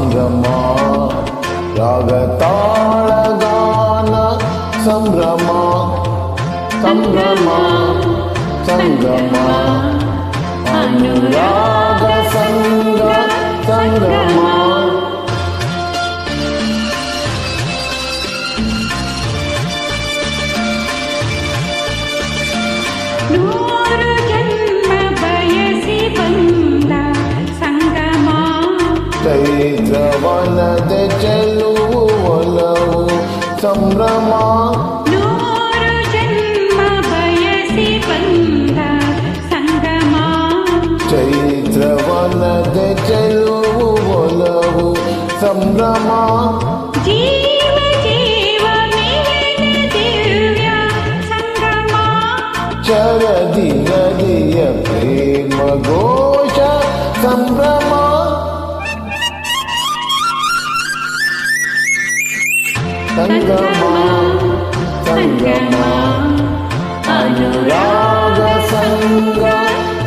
ಸಂಭ್ರಮ ರಾಗ ತಾಳ ಗಾನ ಸಂಭ್ರಮ ಸಂಭ್ರಮ ಸಂಗಮ ಅನುರಾಗ ಸಂಗ ಸಂಗಮ ನೂರು ಜನ್ಮ ಬಯಸಿ ಬಂದ ಸಂಗಮ ಚೈತ್ರವನದ ಚೆಲುವು ಒಲವು ಸಂಭ್ರಮ ನೂರು ಜನ್ಮ ಬಯಸಿ ಬಂದ ಸಂಗಮ ಚೈತ್ರವನದ ಚೆಲುವು ಒಲವು ಸಂಭ್ರಮ ಜೀವ ಜೀವ ಮಿಲನ ದಿವ್ಯ ಸಂಗಮ ಚರದಿ ನದಿಯ ಪ್ರೇಮ ಘೋಷ ಸಂಭ್ರಮ ಸಂಗಮ ಸಂಗಮ ಅನುರಾಗ ಸಂಗ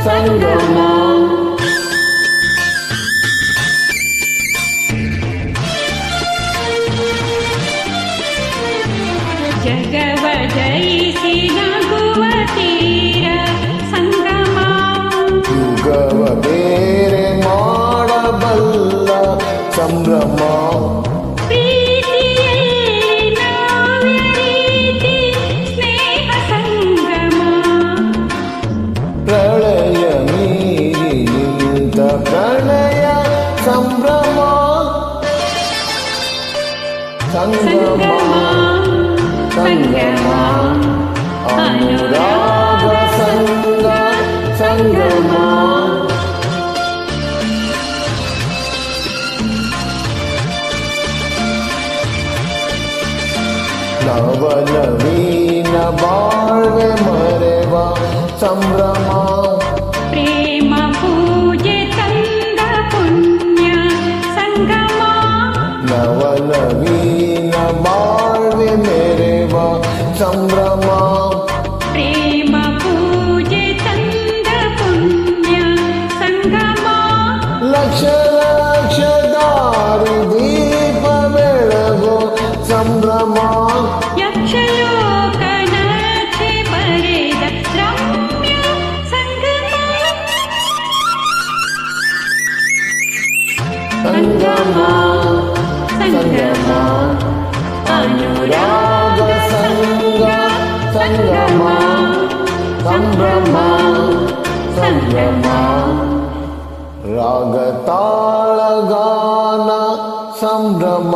ಸಂಗಮ ಜಗವ ಜಯಿಸಿ ನಗುವ ತೀರ ಸಂಗಮ ಯುಗವ ಬೇರೆ ಮಾಡಬಲ್ಲ ಸಂಭ್ರಮ ಪ್ರೀತಿಯಲ್ಲಿ ನವ್ಯ ರೀತಿ ಸ್ನೇಹ ಸಂಗಮ ಪ್ರಳಯ ಮೀರಿ ನಿಂತ ಪ್ರಣಯ ಸಂಭ್ರಮ ಸಂಗಮ ಸಂಗಮ ಅನುರಾಗ ಸಂಗ ಸಂಗಮ ನವನವೀನ ಬಾಳ್ವೆ ಮರೆವ ಸಂಭ್ರಮ ಪ್ರೇಮ ಪೂಜೆ ತಂದ ಪುಣ್ಯ ಸಂಗಮ ನವನವೀನ ಬಾಳ್ವೆ ಮೆರೆವ ಸಂಭ್ರಮ ಪ್ರೇಮ ಪೂಜೆ ತಂದ ಪುಣ್ಯ ಸಂಗಮ ಲಕ್ಷ ಲಕ್ಷ ದಾರಿ ದೀಪ ಬೆಳಗೋ ಸಂಭ್ರಮ ಯಕ್ಷಲೋಕ ನಕ್ಷೆ ಬರೆದ ರಮ್ಯ ಸಂಗಮ ಸಂಗಮ ಸಂಗಮ ಅನುರಾಗ ಸಂಗ ಸಂಗಮ ಸಂಭ್ರಮ ಸಂಗಮ ರಾಗ ತಾಳ ಗಾನ ಸಂಭ್ರಮ